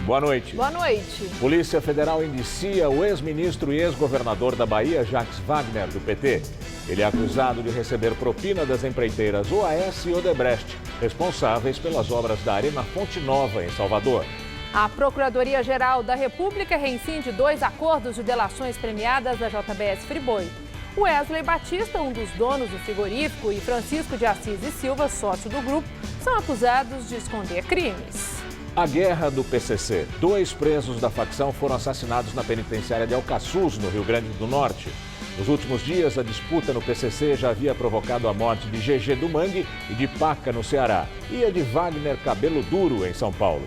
Boa noite. Boa noite. Polícia Federal indicia o ex-ministro e ex-governador da Bahia, Jacques Wagner, do PT. Ele é acusado de receber propina das empreiteiras OAS e Odebrecht, responsáveis pelas obras da Arena Fonte Nova, em Salvador. A Procuradoria-Geral da República reincide 2 acordos de delações premiadas da JBS Friboi. Wesley Batista, um dos donos do frigorífico, e Francisco de Assis e Silva, sócio do grupo, são acusados de esconder crimes. A guerra do PCC. 2 presos da facção foram assassinados na penitenciária de Alcaçuz, no Rio Grande do Norte. Nos últimos dias, a disputa no PCC já havia provocado a morte de GG do Mangue e de Paca, no Ceará, e a de Wagner Cabelo Duro, em São Paulo.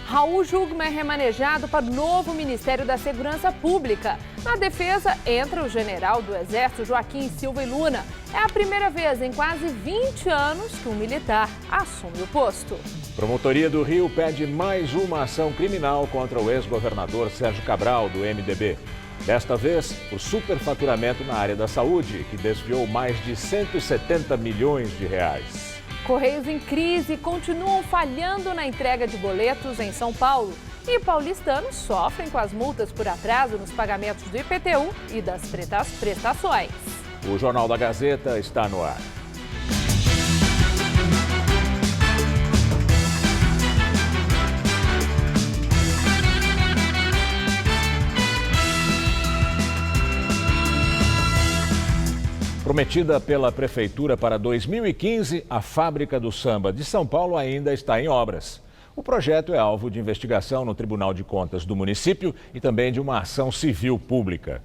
Raul Jungmann é remanejado para o novo Ministério da Segurança Pública. Na defesa, entra o general do Exército Joaquim Silva e Luna. É a primeira vez em quase 20 anos que um militar assume o posto. Promotoria do Rio pede mais uma ação criminal contra o ex-governador Sérgio Cabral, do MDB. Desta vez, por superfaturamento na área da saúde, que desviou mais de 170 milhões de reais. Correios em crise continuam falhando na entrega de boletos em São Paulo. E paulistanos sofrem com as multas por atraso nos pagamentos do IPTU e das prestações. O Jornal da Gazeta está no ar. Prometida pela Prefeitura para 2015, a Fábrica do Samba de São Paulo ainda está em obras. O projeto é alvo de investigação no Tribunal de Contas do município e também de uma ação civil pública.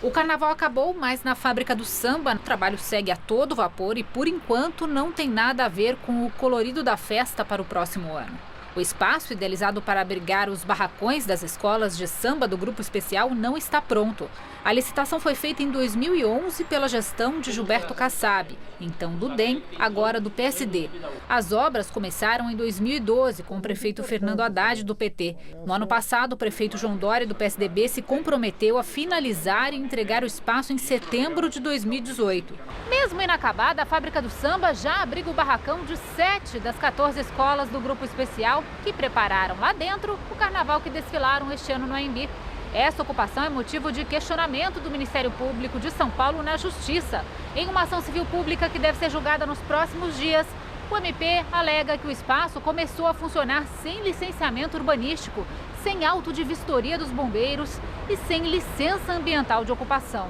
O carnaval acabou, mas na Fábrica do Samba o trabalho segue a todo vapor e, por enquanto, não tem nada a ver com o colorido da festa para o próximo ano. O espaço, idealizado para abrigar os barracões das escolas de samba do Grupo Especial, não está pronto. A licitação foi feita em 2011 pela gestão de Gilberto Kassab, então do DEM, agora do PSD. As obras começaram em 2012 com o prefeito Fernando Haddad, do PT. No ano passado, o prefeito João Dória, do PSDB, se comprometeu a finalizar e entregar o espaço em setembro de 2018. Mesmo inacabada, a Fábrica do Samba já abriga o barracão de 7 das 14 escolas do Grupo Especial que prepararam lá dentro o carnaval que desfilaram este ano no AMB. Essa ocupação é motivo de questionamento do Ministério Público de São Paulo na Justiça. Em uma ação civil pública que deve ser julgada nos próximos dias, o MP alega que o espaço começou a funcionar sem licenciamento urbanístico, sem auto de vistoria dos bombeiros e sem licença ambiental de ocupação.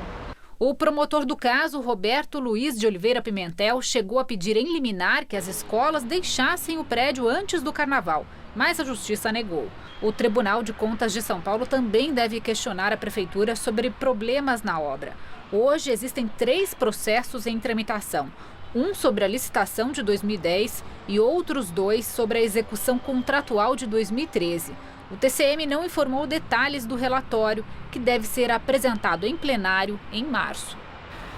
O promotor do caso, Roberto Luiz de Oliveira Pimentel, chegou a pedir em liminar que as escolas deixassem o prédio antes do carnaval, mas a justiça negou. O Tribunal de Contas de São Paulo também deve questionar a prefeitura sobre problemas na obra. Hoje existem 3 processos em tramitação. Um sobre a licitação de 2010 e outros 2 sobre a execução contratual de 2013. O TCM não informou detalhes do relatório, que deve ser apresentado em plenário em março.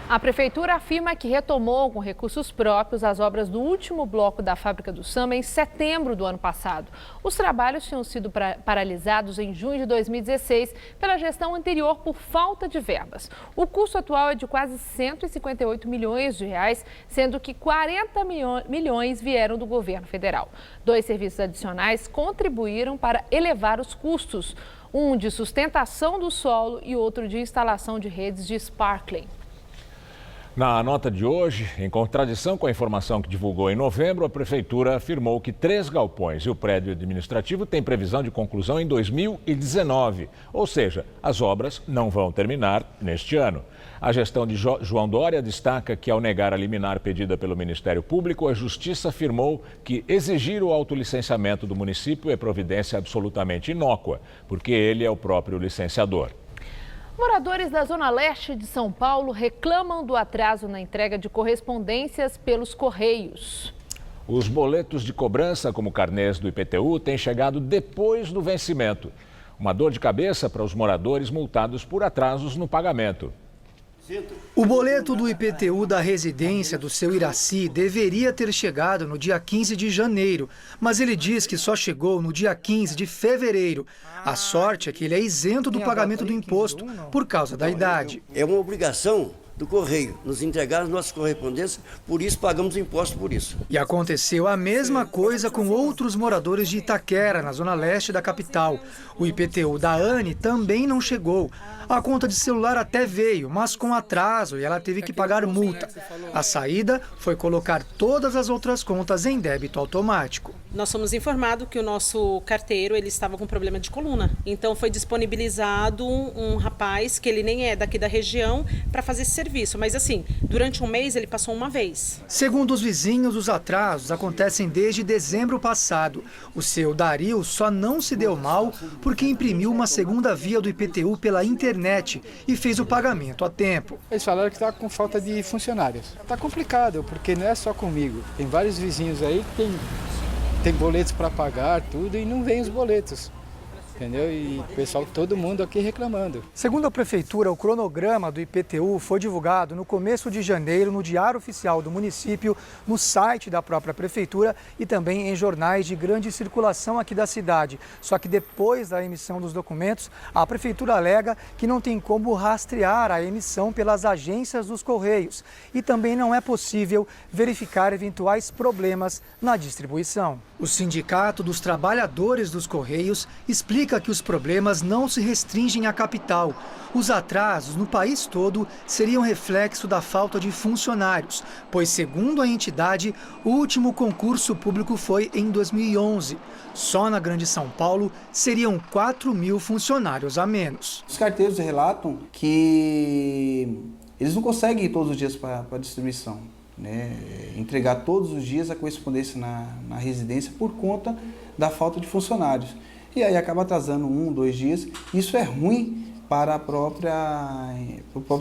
A Prefeitura afirma que retomou com recursos próprios as obras do último bloco da Fábrica do Samba em setembro do ano passado. Os trabalhos tinham sido paralisados em junho de 2016 pela gestão anterior por falta de verbas. O custo atual é de quase 158 milhões de reais, sendo que 40 milhões vieram do governo federal. 2 serviços adicionais contribuíram para elevar os custos, um de sustentação do solo e outro de instalação de redes de sparkling. Na nota de hoje, em contradição com a informação que divulgou em novembro, a Prefeitura afirmou que 3 galpões e o prédio administrativo têm previsão de conclusão em 2019. Ou seja, as obras não vão terminar neste ano. A gestão de João Dória destaca que, ao negar a liminar pedida pelo Ministério Público, a Justiça afirmou que exigir o autolicenciamento do município é providência absolutamente inócua, porque ele é o próprio licenciador. Moradores da Zona Leste de São Paulo reclamam do atraso na entrega de correspondências pelos Correios. Os boletos de cobrança, como carnês do IPTU, têm chegado depois do vencimento. Uma dor de cabeça para os moradores multados por atrasos no pagamento. O boleto do IPTU da residência do seu Iraci deveria ter chegado no dia 15 de janeiro, mas ele diz que só chegou no dia 15 de fevereiro. A sorte é que ele é isento do pagamento do imposto por causa da idade. É uma obrigação do Correio, nos entregaram as nossas correspondências, por isso pagamos imposto por isso. E aconteceu a mesma coisa com outros moradores de Itaquera, na zona leste da capital. O IPTU da Anne também não chegou. A conta de celular até veio, mas com atraso, e ela teve que pagar multa. A saída foi colocar todas as outras contas em débito automático. Nós fomos informados que o nosso carteiro ele estava com problema de coluna. Então foi disponibilizado um rapaz, que ele nem é daqui da região, para fazer esse serviço. Mas assim, durante um mês ele passou uma vez. Segundo os vizinhos, os atrasos acontecem desde dezembro passado. O seu Dario só não se deu mal porque imprimiu uma segunda via do IPTU pela internet e fez o pagamento a tempo. Eles falaram que está com falta de funcionários. Está complicado, porque não é só comigo. Tem vários vizinhos aí que tem boletos para pagar, tudo, e não vem os boletos. Entendeu? E o pessoal, todo mundo aqui reclamando. Segundo a Prefeitura, o cronograma do IPTU foi divulgado no começo de janeiro no Diário Oficial do município, no site da própria Prefeitura e também em jornais de grande circulação aqui da cidade. Só que depois da emissão dos documentos, a Prefeitura alega que não tem como rastrear a emissão pelas agências dos Correios e também não é possível verificar eventuais problemas na distribuição. O Sindicato dos Trabalhadores dos Correios explica que os problemas não se restringem à capital. Os atrasos no país todo seriam reflexo da falta de funcionários, pois, segundo a entidade, o último concurso público foi em 2011. Só na Grande São Paulo seriam 4.000 funcionários a menos. Os carteiros relatam que eles não conseguem ir todos os dias para a distribuição, né? Entregar todos os dias a correspondência na residência por conta da falta de funcionários. E aí acaba atrasando 1, 2 dias. Isso é ruim para o próprio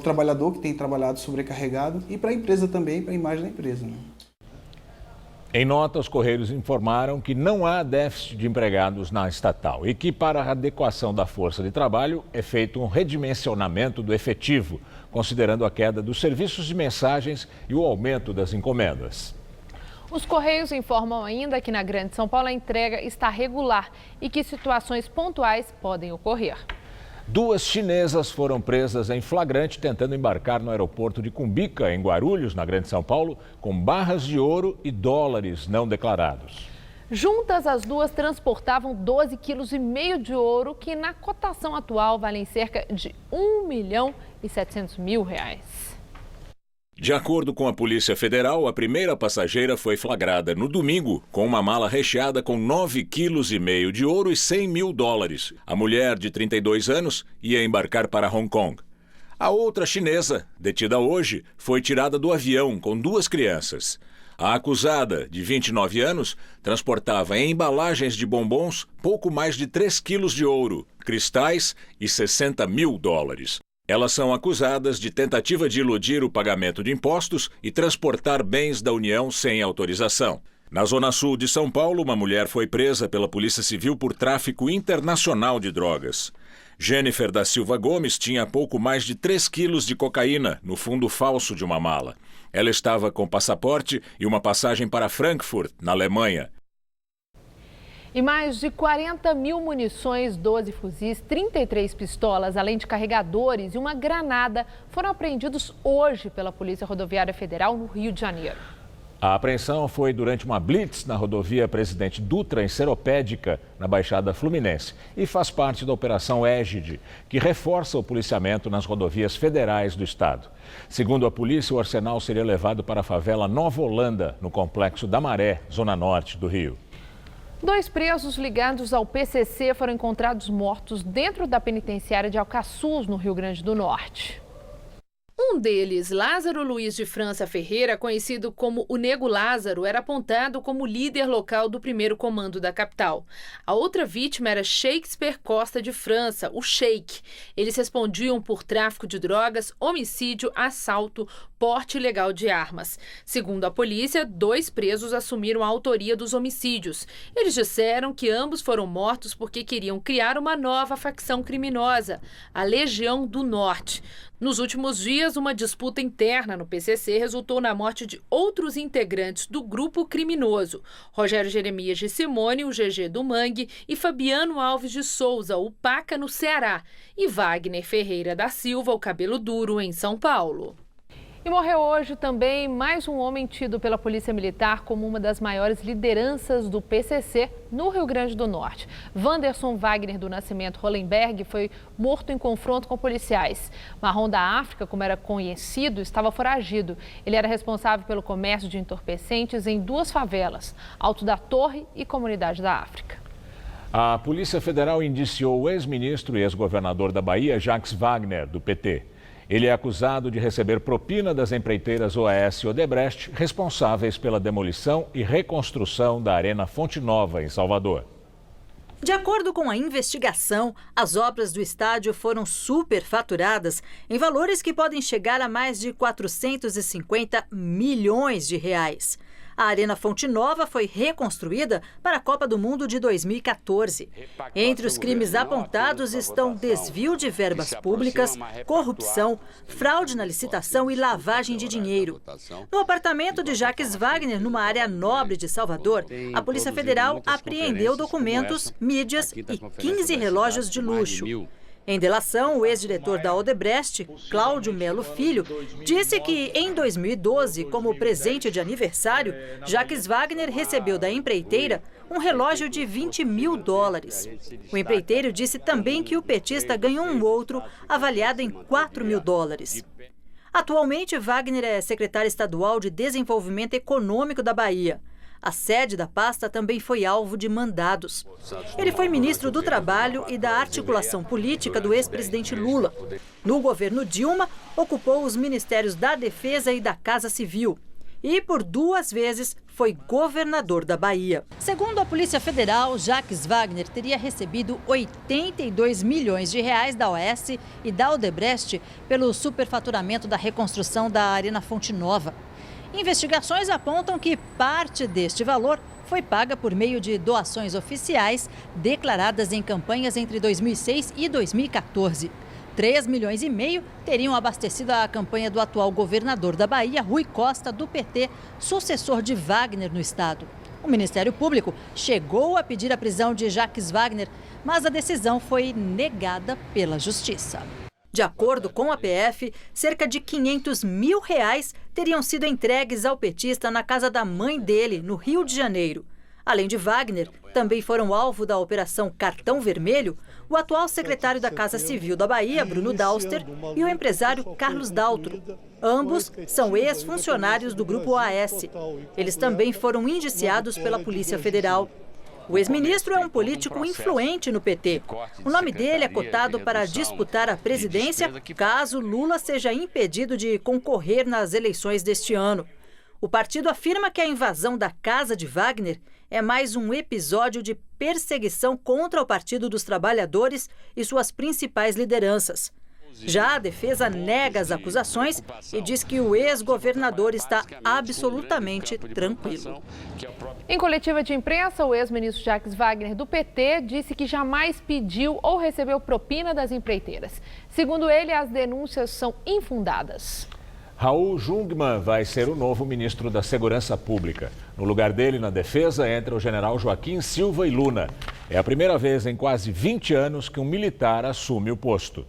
trabalhador que tem trabalhado sobrecarregado e para a empresa também, para a imagem da empresa, né? Em nota, os Correios informaram que não há déficit de empregados na estatal e que, para a adequação da força de trabalho, é feito um redimensionamento do efetivo, considerando a queda dos serviços de mensagens e o aumento das encomendas. Os Correios informam ainda que na Grande São Paulo a entrega está regular e que situações pontuais podem ocorrer. 2 chinesas foram presas em flagrante tentando embarcar no aeroporto de Cumbica, em Guarulhos, na Grande São Paulo, com barras de ouro e dólares não declarados. Juntas, as duas transportavam 12,5 kg de ouro, que na cotação atual valem cerca de R$1.700.000. De acordo com a Polícia Federal, a primeira passageira foi flagrada no domingo com uma mala recheada com 9,5 kg de ouro e $100 mil. A mulher, de 32 anos, ia embarcar para Hong Kong. A outra chinesa, detida hoje, foi tirada do avião com 2 crianças. A acusada, de 29 anos, transportava em embalagens de bombons pouco mais de 3 quilos de ouro, cristais e $60 mil. Elas são acusadas de tentativa de iludir o pagamento de impostos e transportar bens da União sem autorização. Na Zona Sul de São Paulo, uma mulher foi presa pela Polícia Civil por tráfico internacional de drogas. Jennifer da Silva Gomes tinha pouco mais de 3 quilos de cocaína no fundo falso de uma mala. Ela estava com passaporte e uma passagem para Frankfurt, na Alemanha. E mais de 40.000 munições, 12 fuzis, 33 pistolas, além de carregadores e uma granada foram apreendidos hoje pela Polícia Rodoviária Federal no Rio de Janeiro. A apreensão foi durante uma blitz na rodovia Presidente Dutra, em Seropédica, na Baixada Fluminense, e faz parte da Operação Égide, que reforça o policiamento nas rodovias federais do estado. Segundo a polícia, o arsenal seria levado para a favela Nova Holanda, no Complexo da Maré, zona norte do Rio. 2 presos ligados ao PCC foram encontrados mortos dentro da penitenciária de Alcaçuz, no Rio Grande do Norte. Um deles, Lázaro Luiz de França Ferreira, conhecido como o Nego Lázaro, era apontado como líder local do 1º Comando da capital. A outra vítima era Shakespeare Costa de França, o Sheik. Eles respondiam por tráfico de drogas, homicídio, assalto, porte ilegal de armas. Segundo a polícia, 2 presos assumiram a autoria dos homicídios. Eles disseram que ambos foram mortos porque queriam criar uma nova facção criminosa, a Legião do Norte. Nos últimos dias, uma disputa interna no PCC resultou na morte de outros integrantes do grupo criminoso. Rogério Jeremias de Simone, o GG do Mangue, e Fabiano Alves de Souza, o Paca, no Ceará, e Wagner Ferreira da Silva, o Cabelo Duro, em São Paulo. E morreu hoje também mais um homem tido pela Polícia Militar como uma das maiores lideranças do PCC no Rio Grande do Norte. Wanderson Wagner do Nascimento Hollenberg foi morto em confronto com policiais. Marrom da África, como era conhecido, estava foragido. Ele era responsável pelo comércio de entorpecentes em 2 favelas, Alto da Torre e Comunidade da África. A Polícia Federal indiciou o ex-ministro e ex-governador da Bahia, Jacques Wagner, do PT. Ele é acusado de receber propina das empreiteiras OAS e Odebrecht, responsáveis pela demolição e reconstrução da Arena Fonte Nova, em Salvador. De acordo com a investigação, as obras do estádio foram superfaturadas em valores que podem chegar a mais de 450 milhões de reais. A Arena Fonte Nova foi reconstruída para a Copa do Mundo de 2014. Entre os crimes apontados estão desvio de verbas públicas, corrupção, fraude na licitação e lavagem de dinheiro. No apartamento de Jacques Wagner, numa área nobre de Salvador, a Polícia Federal apreendeu documentos, mídias e 15 relógios de luxo. Em delação, o ex-diretor da Odebrecht, Cláudio Melo Filho, disse que em 2012, como presente de aniversário, Jacques Wagner recebeu da empreiteira um relógio de $20 mil. O empreiteiro disse também que o petista ganhou um outro avaliado em $4 mil. Atualmente, Wagner é secretário estadual de Desenvolvimento Econômico da Bahia. A sede da pasta também foi alvo de mandados. Ele foi ministro do Trabalho e da Articulação Política do ex-presidente Lula. No governo Dilma, ocupou os ministérios da Defesa e da Casa Civil. E, por 2 vezes, foi governador da Bahia. Segundo a Polícia Federal, Jacques Wagner teria recebido 82 milhões de reais da OAS e da Odebrecht pelo superfaturamento da reconstrução da Arena Fonte Nova. Investigações apontam que parte deste valor foi paga por meio de doações oficiais declaradas em campanhas entre 2006 e 2014. 3,5 milhões teriam abastecido a campanha do atual governador da Bahia, Rui Costa, do PT, sucessor de Wagner no estado. O Ministério Público chegou a pedir a prisão de Jacques Wagner, mas a decisão foi negada pela Justiça. De acordo com a PF, cerca de R$500 mil teriam sido entregues ao petista na casa da mãe dele, no Rio de Janeiro. Além de Wagner, também foram alvo da Operação Cartão Vermelho o atual secretário da Casa Civil da Bahia, Bruno Dauster, e o empresário Carlos Daltro. Ambos são ex-funcionários do Grupo OAS. Eles também foram indiciados pela Polícia Federal. O ex-ministro é um político influente no PT. O nome dele é cotado para disputar a presidência caso Lula seja impedido de concorrer nas eleições deste ano. O partido afirma que a invasão da casa de Wagner é mais um episódio de perseguição contra o Partido dos Trabalhadores e suas principais lideranças. Já a defesa nega as acusações e diz que o ex-governador está absolutamente tranquilo. Em coletiva de imprensa, o ex-ministro Jacques Wagner, do PT, disse que jamais pediu ou recebeu propina das empreiteiras. Segundo ele, as denúncias são infundadas. Raul Jungmann vai ser o novo ministro da Segurança Pública. No lugar dele, na defesa, entra o general Joaquim Silva e Luna. É a primeira vez em quase 20 anos que um militar assume o posto.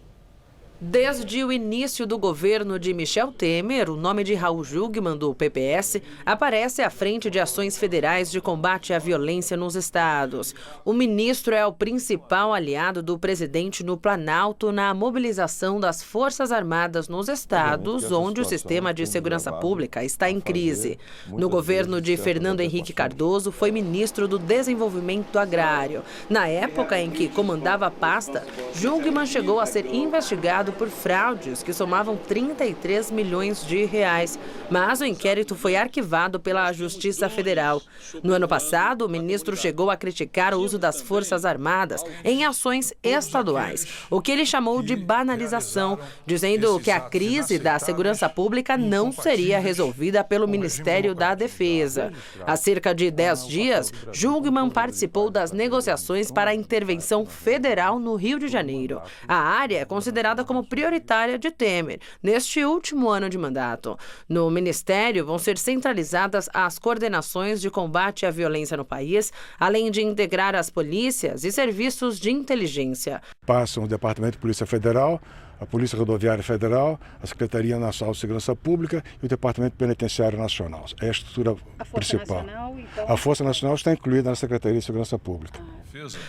Desde o início do governo de Michel Temer, o nome de Raul Jungmann, do PPS, aparece à frente de ações federais de combate à violência nos estados. O ministro é o principal aliado do presidente no Planalto na mobilização das Forças Armadas nos estados, onde o sistema de segurança pública está em crise. No governo de Fernando Henrique Cardoso, foi ministro do Desenvolvimento Agrário. Na época em que comandava a pasta, Jungmann chegou a ser investigado por fraudes que somavam 33 milhões de reais, mas o inquérito foi arquivado pela Justiça Federal. No ano passado, o ministro chegou a criticar o uso das Forças Armadas em ações estaduais, o que ele chamou de banalização, dizendo que a crise da segurança pública não seria resolvida pelo Ministério da Defesa. Há cerca de 10 dias, Jungmann participou das negociações para a intervenção federal no Rio de Janeiro. A área é considerada como prioritária de Temer, neste último ano de mandato. No Ministério vão ser centralizadas as coordenações de combate à violência no país, além de integrar as polícias e serviços de inteligência. Passam o Departamento de Polícia Federal, a Polícia Rodoviária Federal, a Secretaria Nacional de Segurança Pública e o Departamento Penitenciário Nacional. É a estrutura principal. Nacional, então... A Força Nacional está incluída na Secretaria de Segurança Pública.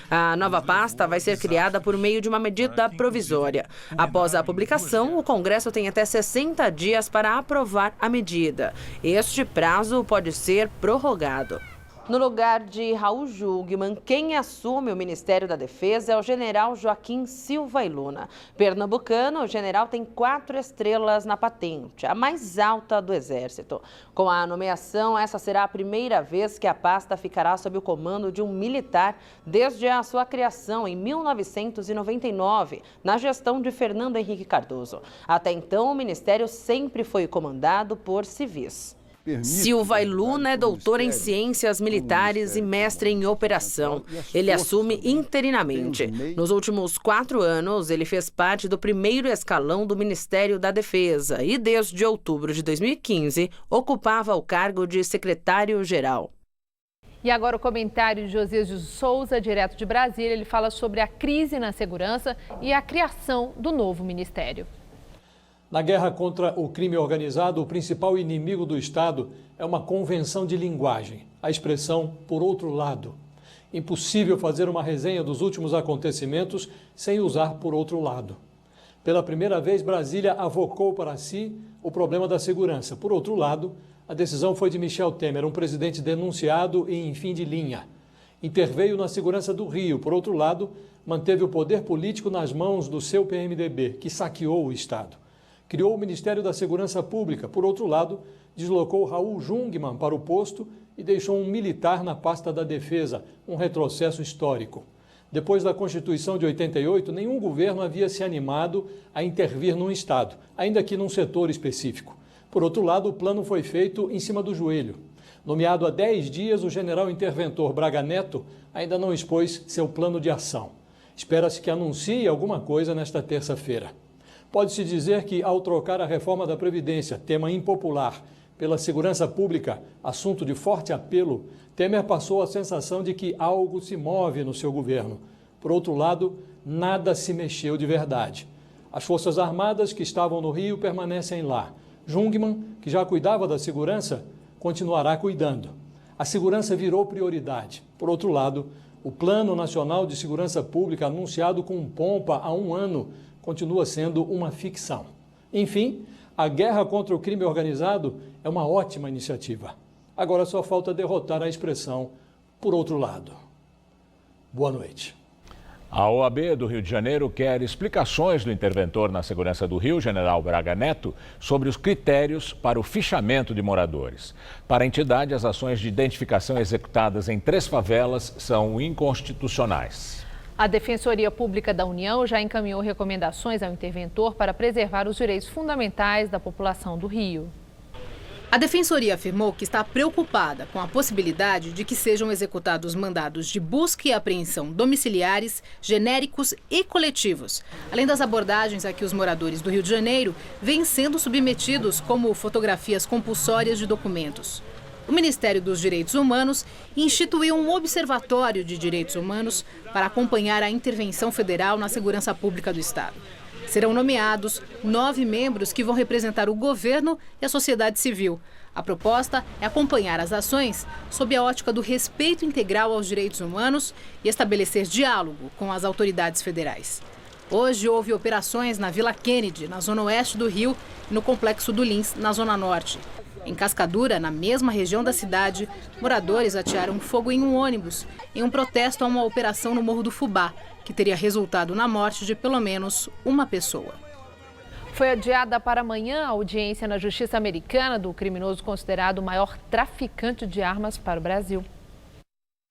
A nova pasta vai ser criada por meio de uma medida provisória. Após a publicação, o Congresso tem até 60 dias para aprovar a medida. Este prazo pode ser prorrogado. No lugar de Raul Jungmann, quem assume o Ministério da Defesa é o general Joaquim Silva e Luna. Pernambucano, o general tem 4 estrelas na patente, a mais alta do Exército. Com a nomeação, essa será a primeira vez que a pasta ficará sob o comando de um militar desde a sua criação em 1999, na gestão de Fernando Henrique Cardoso. Até então, o Ministério sempre foi comandado por civis. Silva e Luna é doutor em ciências militares e mestre em operação. Ele assume interinamente. Nos últimos 4 anos, ele fez parte do primeiro escalão do Ministério da Defesa e, desde outubro de 2015, ocupava o cargo de secretário-geral. E agora o comentário de Josias de Souza, direto de Brasília. Ele fala sobre a crise na segurança e a criação do novo ministério. Na guerra contra o crime organizado, o principal inimigo do Estado é uma convenção de linguagem, a expressão "por outro lado". Impossível fazer uma resenha dos últimos acontecimentos sem usar "por outro lado". Pela primeira vez, Brasília avocou para si o problema da segurança. Por outro lado, a decisão foi de Michel Temer, um presidente denunciado e em fim de linha. Interveio na segurança do Rio. Por outro lado, manteve o poder político nas mãos do seu PMDB, que saqueou o Estado. Criou o Ministério da Segurança Pública. Por outro lado, deslocou Raul Jungmann para o posto e deixou um militar na pasta da Defesa, um retrocesso histórico. Depois da Constituição de 88, nenhum governo havia se animado a intervir num Estado, ainda que num setor específico. Por outro lado, o plano foi feito em cima do joelho. Nomeado há 10 dias, o general interventor Braga Neto ainda não expôs seu plano de ação. Espera-se que anuncie alguma coisa nesta terça-feira. Pode-se dizer que, ao trocar a reforma da Previdência, tema impopular, pela segurança pública, assunto de forte apelo, Temer passou a sensação de que algo se move no seu governo. Por outro lado, nada se mexeu de verdade. As Forças Armadas que estavam no Rio permanecem lá. Jungmann, que já cuidava da segurança, continuará cuidando. A segurança virou prioridade. Por outro lado, o Plano Nacional de Segurança Pública, anunciado com pompa há 1 ano, continua sendo uma ficção. Enfim, a guerra contra o crime organizado é uma ótima iniciativa. Agora só falta derrotar a expressão "por outro lado". Boa noite. A OAB do Rio de Janeiro quer explicações do interventor na segurança do Rio, general Braga Neto, sobre os critérios para o fichamento de moradores. Para a entidade, as ações de identificação executadas em 3 favelas são inconstitucionais. A Defensoria Pública da União já encaminhou recomendações ao interventor para preservar os direitos fundamentais da população do Rio. A Defensoria afirmou que está preocupada com a possibilidade de que sejam executados mandados de busca e apreensão domiciliares, genéricos e coletivos, além das abordagens a que os moradores do Rio de Janeiro vêm sendo submetidos, como fotografias compulsórias de documentos. O Ministério dos Direitos Humanos instituiu um observatório de direitos humanos para acompanhar a intervenção federal na segurança pública do Estado. Serão nomeados 9 membros que vão representar o governo e a sociedade civil. A proposta é acompanhar as ações sob a ótica do respeito integral aos direitos humanos e estabelecer diálogo com as autoridades federais. Hoje houve operações na Vila Kennedy, na zona oeste do Rio, e no Complexo do Lins, na zona norte. Em Cascadura, na mesma região da cidade, moradores atearam fogo em um ônibus em um protesto a uma operação no Morro do Fubá, que teria resultado na morte de pelo menos uma pessoa. Foi adiada para amanhã a audiência na Justiça Americana do criminoso considerado o maior traficante de armas para o Brasil.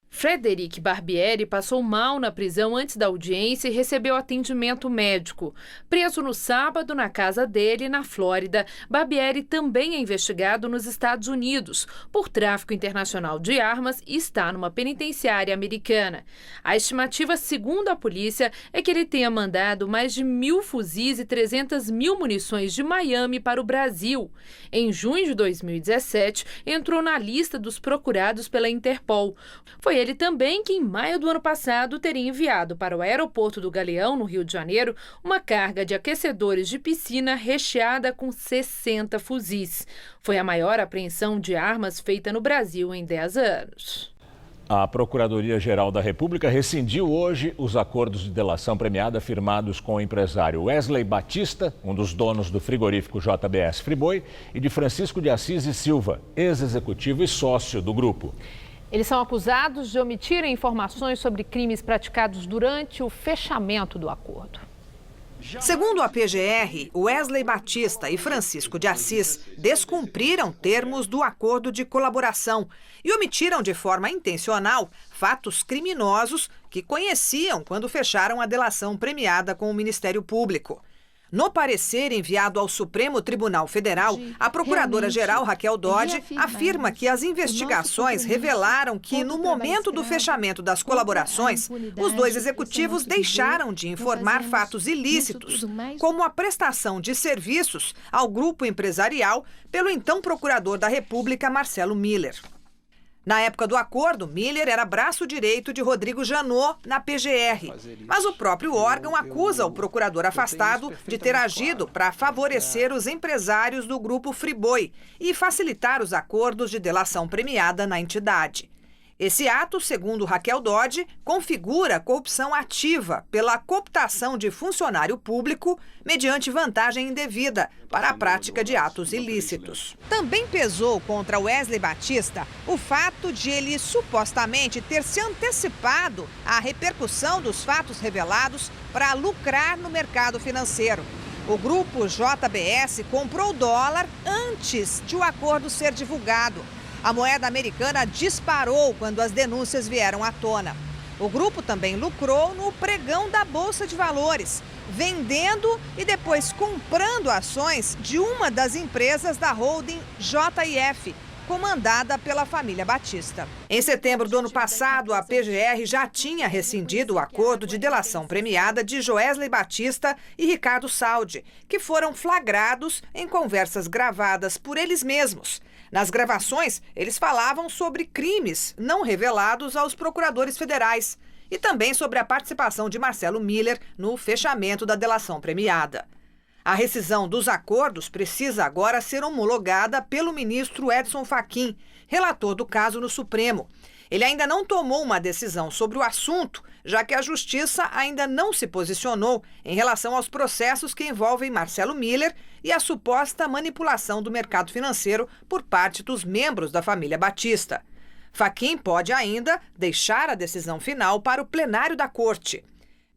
Frederic Barbieri passou mal na prisão antes da audiência e recebeu atendimento médico. Preso no sábado na casa dele, na Flórida, Barbieri também é investigado nos Estados Unidos por tráfico internacional de armas e está numa penitenciária americana. A estimativa, segundo a polícia, é que ele tenha mandado mais de 1.000 fuzis e 300.000 munições de Miami para o Brasil. Em junho de 2017, entrou na lista dos procurados pela Interpol. Foi ele ele também que em maio do ano passado teria enviado para o aeroporto do Galeão, no Rio de Janeiro, uma carga de aquecedores de piscina recheada com 60 fuzis. Foi a maior apreensão de armas feita no Brasil em 10 anos. A Procuradoria-Geral da República rescindiu hoje os acordos de delação premiada firmados com o empresário Wesley Batista, um dos donos do frigorífico JBS Friboi, e de Francisco de Assis e Silva, ex-executivo e sócio do grupo. Eles são acusados de omitirem informações sobre crimes praticados durante o fechamento do acordo. Segundo a PGR, Wesley Batista e Francisco de Assis descumpriram termos do acordo de colaboração e omitiram de forma intencional fatos criminosos que conheciam quando fecharam a delação premiada com o Ministério Público. No parecer enviado ao Supremo Tribunal Federal, a Procuradora-Geral Raquel Dodge afirma que as investigações revelaram que, no momento do fechamento das colaborações, os dois executivos deixaram de informar fatos ilícitos, como a prestação de serviços ao grupo empresarial pelo então Procurador da República, Marcelo Miller. Na época do acordo, Miller era braço direito de Rodrigo Janot na PGR, mas o próprio órgão acusa o procurador afastado de ter agido para favorecer os empresários do grupo Friboi e facilitar os acordos de delação premiada na entidade. Esse ato, segundo Raquel Dodge, configura corrupção ativa pela cooptação de funcionário público mediante vantagem indevida para a prática de atos ilícitos. Também pesou contra Wesley Batista o fato de ele supostamente ter se antecipado à repercussão dos fatos revelados para lucrar no mercado financeiro. O grupo JBS comprou dólar antes de o acordo ser divulgado. A moeda americana disparou quando as denúncias vieram à tona. O grupo também lucrou no pregão da Bolsa de Valores, vendendo e depois comprando ações de uma das empresas da holding JIF, comandada pela família Batista. Em setembro do ano passado, a PGR já tinha rescindido o acordo de delação premiada de Wesley Batista e Ricardo Saldi, que foram flagrados em conversas gravadas por eles mesmos. Nas gravações, eles falavam sobre crimes não revelados aos procuradores federais e também sobre a participação de Marcelo Miller no fechamento da delação premiada. A rescisão dos acordos precisa agora ser homologada pelo ministro Edson Fachin, relator do caso no Supremo. Ele ainda não tomou uma decisão sobre o assunto, já que a Justiça ainda não se posicionou em relação aos processos que envolvem Marcelo Miller e a suposta manipulação do mercado financeiro por parte dos membros da família Batista. Fachin pode ainda deixar a decisão final para o plenário da Corte.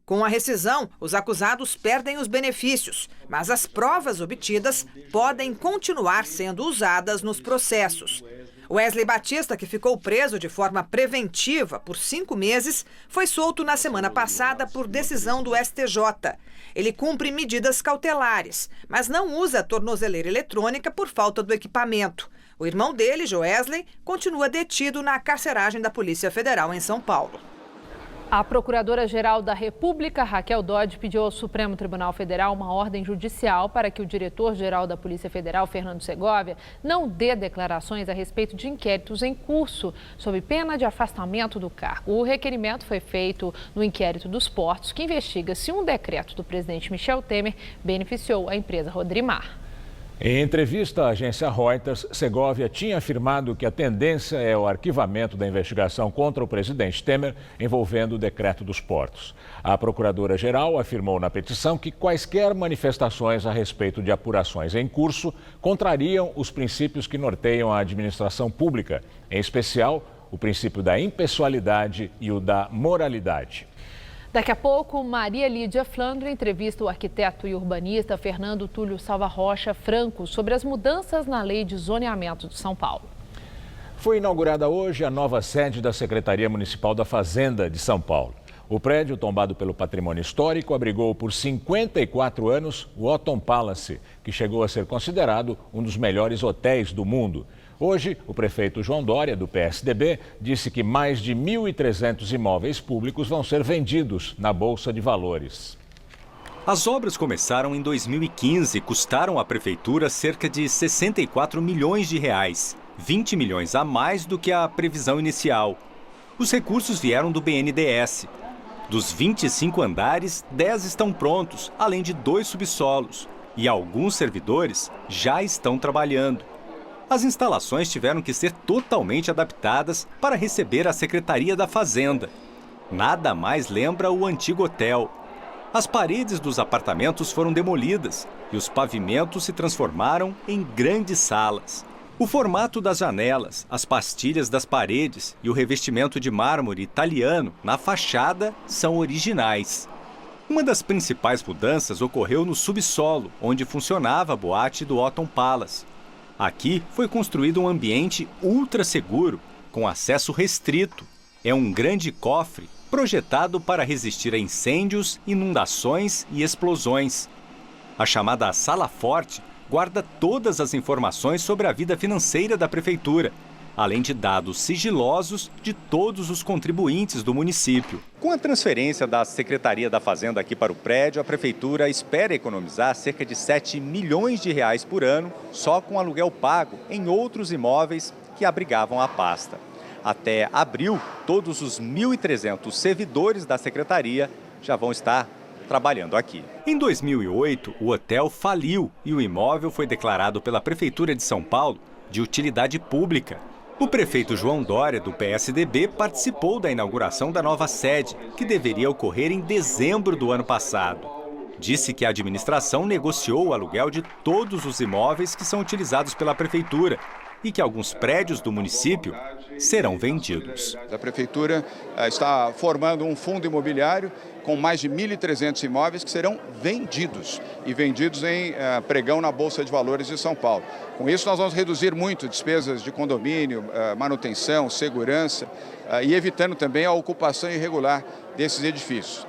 Com a rescisão, os acusados perdem os benefícios, mas as provas obtidas podem continuar sendo usadas nos processos. Wesley Batista, que ficou preso de forma preventiva por 5 meses, foi solto na semana passada por decisão do STJ. Ele cumpre medidas cautelares, mas não usa tornozeleira eletrônica por falta do equipamento. O irmão dele, Joesley, continua detido na carceragem da Polícia Federal em São Paulo. A Procuradora-Geral da República, Raquel Dodge, pediu ao Supremo Tribunal Federal uma ordem judicial para que o diretor-geral da Polícia Federal, Fernando Segovia, não dê declarações a respeito de inquéritos em curso, sob pena de afastamento do cargo. O requerimento foi feito no inquérito dos portos, que investiga se um decreto do presidente Michel Temer beneficiou a empresa Rodrimar. Em entrevista à agência Reuters, Segovia tinha afirmado que a tendência é o arquivamento da investigação contra o presidente Temer envolvendo o decreto dos portos. A procuradora-geral afirmou na petição que quaisquer manifestações a respeito de apurações em curso contrariam os princípios que norteiam a administração pública, em especial o princípio da impessoalidade e o da moralidade. Daqui a pouco, Maria Lídia Flandre entrevista o arquiteto e urbanista Fernando Túlio Salva Rocha Franco sobre as mudanças na lei de zoneamento de São Paulo. Foi inaugurada hoje a nova sede da Secretaria Municipal da Fazenda de São Paulo. O prédio, tombado pelo patrimônio histórico, abrigou por 54 anos o Otton Palace, que chegou a ser considerado um dos melhores hotéis do mundo. Hoje, o prefeito João Dória, do PSDB, disse que mais de 1.300 imóveis públicos vão ser vendidos na Bolsa de Valores. As obras começaram em 2015 e custaram à prefeitura cerca de 64 milhões de reais, 20 milhões a mais do que a previsão inicial. Os recursos vieram do BNDES. Dos 25 andares, 10 estão prontos, além de 2 subsolos. E alguns servidores já estão trabalhando. As instalações tiveram que ser totalmente adaptadas para receber a Secretaria da Fazenda. Nada mais lembra o antigo hotel. As paredes dos apartamentos foram demolidas e os pavimentos se transformaram em grandes salas. O formato das janelas, as pastilhas das paredes e o revestimento de mármore italiano na fachada são originais. Uma das principais mudanças ocorreu no subsolo, onde funcionava a boate do Otton Palace. Aqui foi construído um ambiente ultra seguro, com acesso restrito. É um grande cofre projetado para resistir a incêndios, inundações e explosões. A chamada Sala Forte guarda todas as informações sobre a vida financeira da prefeitura, além de dados sigilosos de todos os contribuintes do município. Com a transferência da Secretaria da Fazenda aqui para o prédio, a prefeitura espera economizar cerca de 7 milhões de reais por ano só com aluguel pago em outros imóveis que abrigavam a pasta. Até abril, todos os 1.300 servidores da secretaria já vão estar trabalhando aqui. Em 2008, o hotel faliu e o imóvel foi declarado pela Prefeitura de São Paulo de utilidade pública. O prefeito João Dória, do PSDB, participou da inauguração da nova sede, que deveria ocorrer em dezembro do ano passado. Disse que a administração negociou o aluguel de todos os imóveis que são utilizados pela prefeitura e que alguns prédios do município serão vendidos. A prefeitura está formando um fundo imobiliário com mais de 1.300 imóveis que serão vendidos e vendidos em pregão na Bolsa de Valores de São Paulo. Com isso, nós vamos reduzir muito despesas de condomínio, manutenção, segurança e evitando também a ocupação irregular desses edifícios.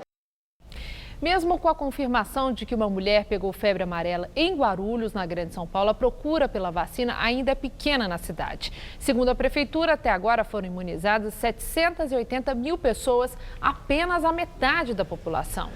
Mesmo com a confirmação de que uma mulher pegou febre amarela em Guarulhos, na Grande São Paulo, a procura pela vacina ainda é pequena na cidade. Segundo a prefeitura, até agora foram imunizadas 780 mil pessoas, apenas a metade da população.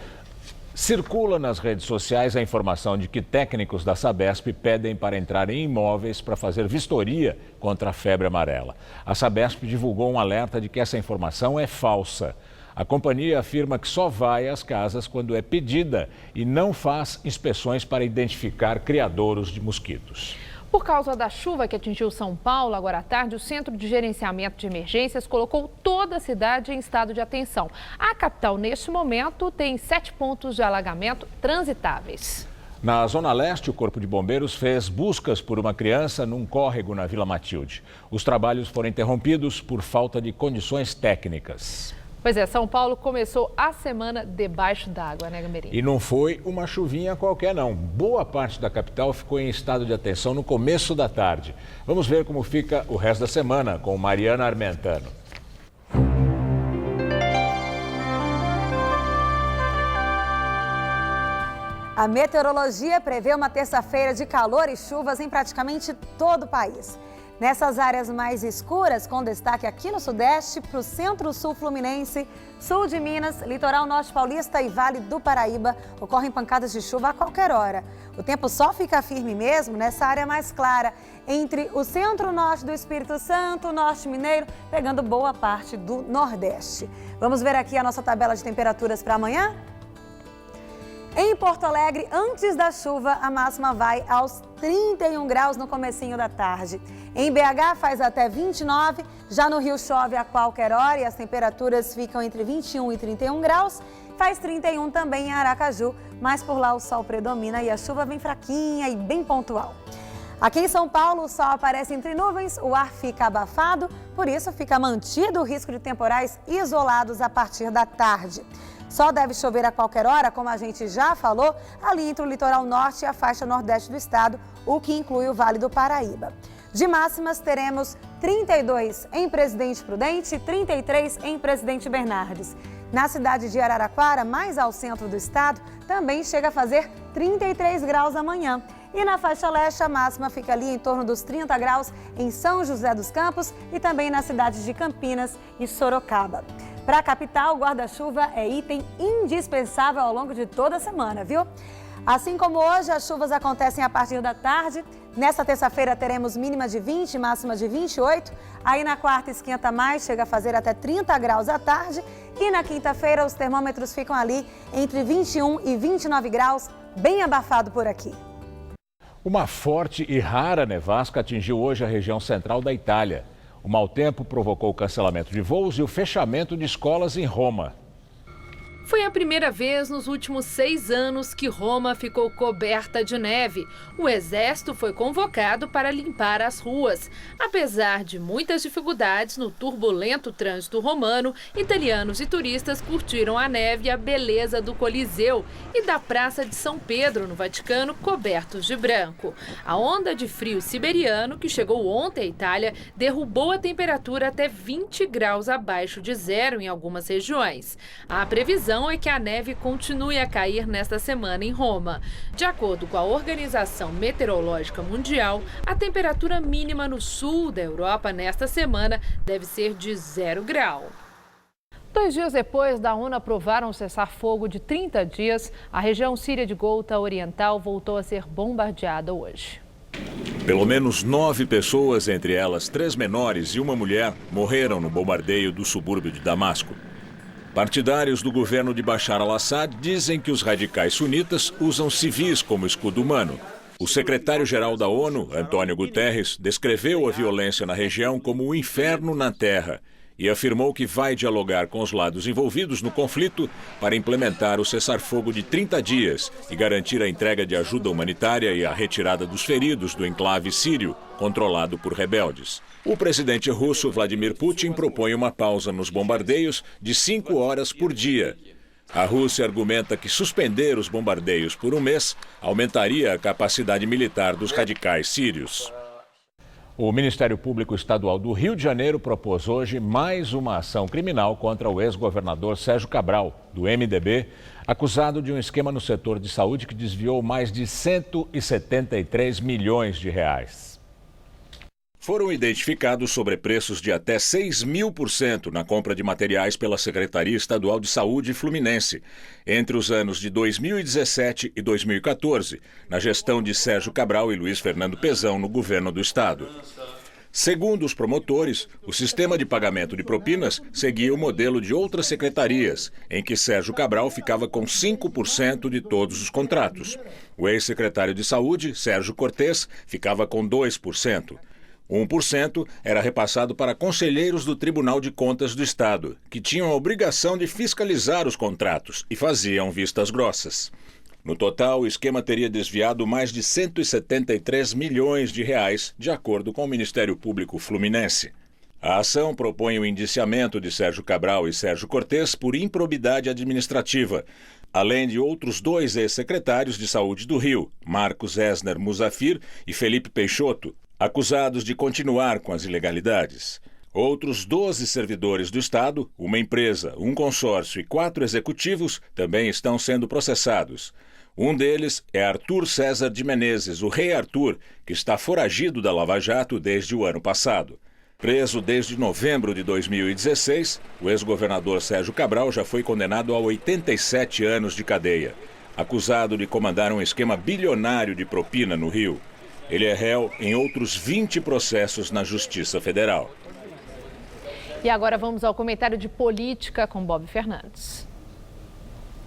Circula nas redes sociais a informação de que técnicos da Sabesp pedem para entrar em imóveis para fazer vistoria contra a febre amarela. A Sabesp divulgou um alerta de que essa informação é falsa. A companhia afirma que só vai às casas quando é pedida e não faz inspeções para identificar criadouros de mosquitos. Por causa da chuva que atingiu São Paulo agora à tarde, o Centro de Gerenciamento de Emergências colocou toda a cidade em estado de atenção. A capital, neste momento, tem 7 pontos de alagamento transitáveis. Na Zona Leste, o Corpo de Bombeiros fez buscas por uma criança num córrego na Vila Matilde. Os trabalhos foram interrompidos por falta de condições técnicas. Pois é, São Paulo começou a semana debaixo d'água, né, Gamberim? E não foi uma chuvinha qualquer, não. Boa parte da capital ficou em estado de atenção no começo da tarde. Vamos ver como fica o resto da semana com Mariana Armentano. A meteorologia prevê uma terça-feira de calor e chuvas em praticamente todo o país. Nessas áreas mais escuras, com destaque aqui no Sudeste, para o Centro-Sul Fluminense, Sul de Minas, Litoral Norte Paulista e Vale do Paraíba, ocorrem pancadas de chuva a qualquer hora. O tempo só fica firme mesmo nessa área mais clara, entre o Centro-Norte do Espírito Santo, Norte Mineiro, pegando boa parte do Nordeste. Vamos ver aqui a nossa tabela de temperaturas para amanhã? Em Porto Alegre, antes da chuva, a máxima vai aos 31 graus no comecinho da tarde. Em BH faz até 29, já no Rio chove a qualquer hora e as temperaturas ficam entre 21 e 31 graus. Faz 31 também em Aracaju, mas por lá o sol predomina e a chuva vem fraquinha e bem pontual. Aqui em São Paulo, o sol aparece entre nuvens, o ar fica abafado, por isso fica mantido o risco de temporais isolados a partir da tarde. Só deve chover a qualquer hora, como a gente já falou, ali entre o litoral norte e a faixa nordeste do estado, o que inclui o Vale do Paraíba. De máximas, teremos 32 em Presidente Prudente e 33 em Presidente Bernardes. Na cidade de Araraquara, mais ao centro do estado, também chega a fazer 33 graus amanhã. E na faixa leste, a máxima fica ali em torno dos 30 graus em São José dos Campos e também nas cidades de Campinas e Sorocaba. Para a capital, o guarda-chuva é item indispensável ao longo de toda a semana, viu? Assim como hoje, as chuvas acontecem a partir da tarde. Nessa terça-feira teremos mínima de 20 e máxima de 28. Aí na quarta esquenta mais, chega a fazer até 30 graus à tarde. E na quinta-feira os termômetros ficam ali entre 21 e 29 graus, bem abafado por aqui. Uma forte e rara nevasca atingiu hoje a região central da Itália. O mau tempo provocou o cancelamento de voos e o fechamento de escolas em Roma. Foi a primeira vez nos últimos 6 anos que Roma ficou coberta de neve. O exército foi convocado para limpar as ruas. Apesar de muitas dificuldades no turbulento trânsito romano, italianos e turistas curtiram a neve e a beleza do Coliseu e da Praça de São Pedro, no Vaticano, cobertos de branco. A onda de frio siberiano, que chegou ontem à Itália, derrubou a temperatura até 20 graus abaixo de zero em algumas regiões. A previsão é que a neve continue a cair nesta semana em Roma. De acordo com a Organização Meteorológica Mundial, a temperatura mínima no sul da Europa nesta semana deve ser de 0 grau. 2 dias depois da ONU aprovar um cessar-fogo de 30 dias, a região síria de Ghouta Oriental voltou a ser bombardeada hoje. Pelo menos 9 pessoas, entre elas 3 menores e uma mulher, morreram no bombardeio do subúrbio de Damasco. Partidários do governo de Bashar al-Assad dizem que os radicais sunitas usam civis como escudo humano. O secretário-geral da ONU, Antônio Guterres, descreveu a violência na região como um inferno na terra e afirmou que vai dialogar com os lados envolvidos no conflito para implementar o cessar-fogo de 30 dias e garantir a entrega de ajuda humanitária e a retirada dos feridos do enclave sírio, controlado por rebeldes. O presidente russo Vladimir Putin propõe uma pausa nos bombardeios de 5 horas por dia. A Rússia argumenta que suspender os bombardeios por um mês aumentaria a capacidade militar dos radicais sírios. O Ministério Público Estadual do Rio de Janeiro propôs hoje mais uma ação criminal contra o ex-governador Sérgio Cabral, do MDB, acusado de um esquema no setor de saúde que desviou mais de 173 milhões de reais. Foram identificados sobrepreços de até 6.000% na compra de materiais pela Secretaria Estadual de Saúde Fluminense, entre os anos de 2017 e 2014, na gestão de Sérgio Cabral e Luiz Fernando Pezão no governo do estado. Segundo os promotores, o sistema de pagamento de propinas seguia o modelo de outras secretarias, em que Sérgio Cabral ficava com 5% de todos os contratos. O ex-secretário de Saúde, Sérgio Cortes, ficava com 2%. 1% era repassado para conselheiros do Tribunal de Contas do Estado, que tinham a obrigação de fiscalizar os contratos e faziam vistas grossas. No total, o esquema teria desviado mais de 173 milhões de reais, de acordo com o Ministério Público Fluminense. A ação propõe o indiciamento de Sérgio Cabral e Sérgio Cortes por improbidade administrativa, além de outros 2 ex-secretários de saúde do Rio, Marcos Esner Musafir e Felipe Peixoto, acusados de continuar com as ilegalidades. Outros 12 servidores do Estado, uma empresa, um consórcio e 4 executivos também estão sendo processados. Um deles é Arthur César de Menezes, o Rei Arthur, que está foragido da Lava Jato desde o ano passado. Preso desde novembro de 2016, o ex-governador Sérgio Cabral já foi condenado a 87 anos de cadeia, acusado de comandar um esquema bilionário de propina no Rio. Ele é réu em outros 20 processos na Justiça Federal. E agora vamos ao comentário de política com Bob Fernandes.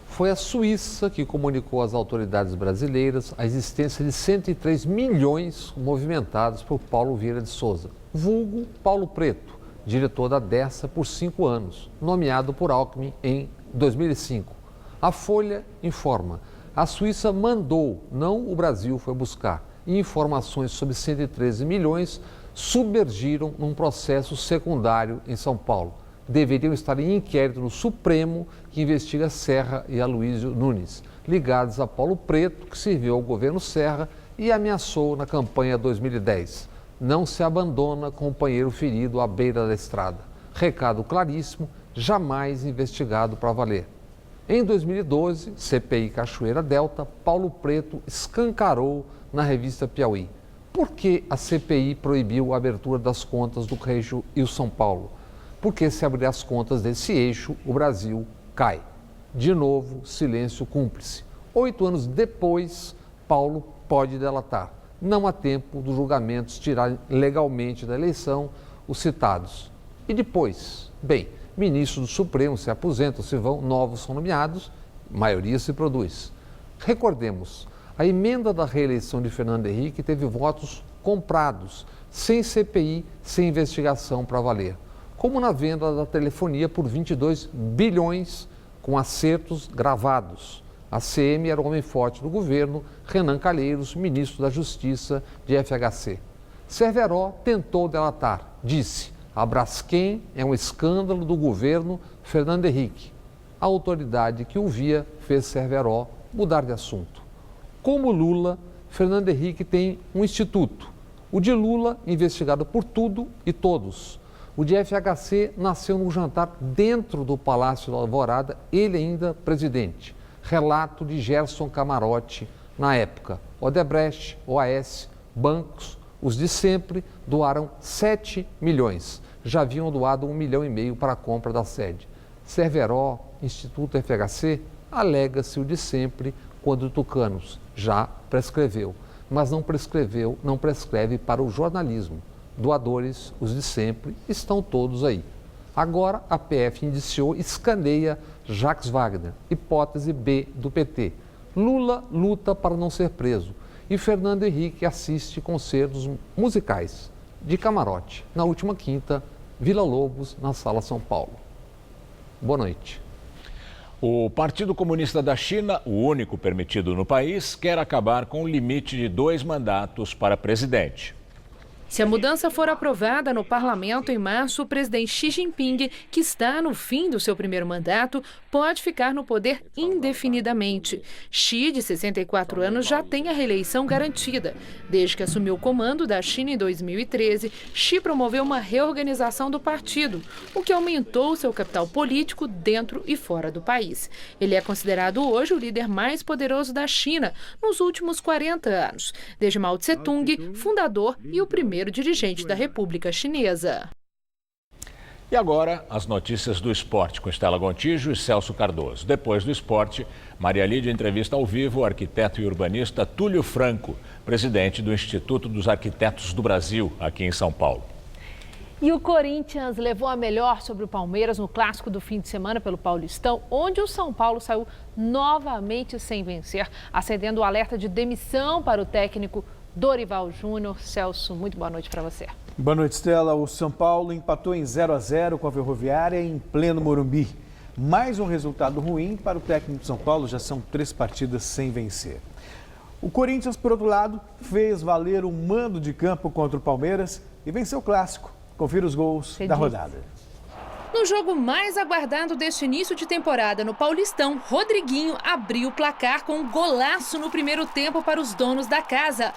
Foi a Suíça que comunicou às autoridades brasileiras a existência de 103 milhões movimentados por Paulo Vieira de Souza, vulgo Paulo Preto, diretor da Dessa por 5 anos, nomeado por Alckmin em 2005. A Folha informa: a Suíça mandou, não o Brasil foi buscar. Informações sobre 113 milhões submergiram num processo secundário em São Paulo. Deveriam estar em inquérito no Supremo, que investiga Serra e Aloysio Nunes, ligados a Paulo Preto, que serviu ao governo Serra e ameaçou na campanha 2010. Não se abandona companheiro ferido à beira da estrada. Recado claríssimo, jamais investigado para valer. Em 2012, CPI Cachoeira Delta, Paulo Preto escancarou na revista Piauí. Por que a CPI proibiu a abertura das contas do eixo Rio-São Paulo? Porque se abrir as contas desse eixo, o Brasil cai. De novo, silêncio cúmplice. 8 anos depois, Paulo pode delatar. não há tempo dos julgamentos tirarem legalmente da eleição os citados. E depois? Bem, ministros do Supremo se aposentam, se vão, novos são nomeados, maioria se produz. Recordemos, a emenda da reeleição de Fernando Henrique teve votos comprados, sem CPI, sem investigação para valer. Como na venda da telefonia por 22 bilhões com acertos gravados. A CM era o homem forte do governo, Renan Calheiros, ministro da Justiça de FHC. Cerveró tentou delatar, disse, a Braskem é um escândalo do governo Fernando Henrique. A autoridade que o via fez Cerveró mudar de assunto. Como Lula, Fernando Henrique tem um instituto. O de Lula, investigado por tudo e todos. O de FHC nasceu num jantar dentro do Palácio da Alvorada, ele ainda presidente. Relato de Gerson Camarote, na época. Odebrecht, OAS, bancos, os de sempre doaram 7 milhões. Já haviam doado 1,5 milhão para a compra da sede. Cerveró, Instituto FHC, alega-se o de sempre quando Tucanos já prescreveu. Mas não prescreve para o jornalismo. Doadores, os de sempre, estão todos aí. Agora a PF indiciou, escaneia Jacques Wagner, hipótese B do PT. Lula luta para não ser preso e Fernando Henrique assiste concertos musicais de camarote. Na última quinta, Vila Lobos, na Sala São Paulo. Boa noite. O Partido Comunista da China, o único permitido no país, quer acabar com o limite de 2 mandatos para presidente. Se a mudança for aprovada no parlamento em março, o presidente Xi Jinping, que está no fim do seu primeiro mandato, pode ficar no poder indefinidamente. Xi, de 64 anos, já tem a reeleição garantida. Desde que assumiu o comando da China em 2013, Xi promoveu uma reorganização do partido, o que aumentou seu capital político dentro e fora do país. Ele é considerado hoje o líder mais poderoso da China nos últimos 40 anos, desde Mao Tse-tung, fundador e o primeiro dirigente da República Chinesa. E agora, as notícias do esporte com Estela Gontijo e Celso Cardoso. Depois do esporte, Maria Lídia entrevista ao vivo o arquiteto e urbanista Túlio Franco, presidente do Instituto dos Arquitetos do Brasil, aqui em São Paulo. E o Corinthians levou a melhor sobre o Palmeiras no clássico do fim de semana pelo Paulistão, onde o São Paulo saiu novamente sem vencer, acendendo o alerta de demissão para o técnico Dorival Júnior. Celso, muito boa noite para você. Boa noite, Estela. O São Paulo empatou em 0-0 com a Ferroviária em pleno Morumbi. Mais um resultado ruim para o técnico de São Paulo, já são 3 partidas sem vencer. O Corinthians, por outro lado, fez valer um mando de campo contra o Palmeiras e venceu o clássico. Confira os gols da rodada. No jogo mais aguardado deste início de temporada no Paulistão, Rodriguinho abriu o placar com um golaço no primeiro tempo para os donos da casa.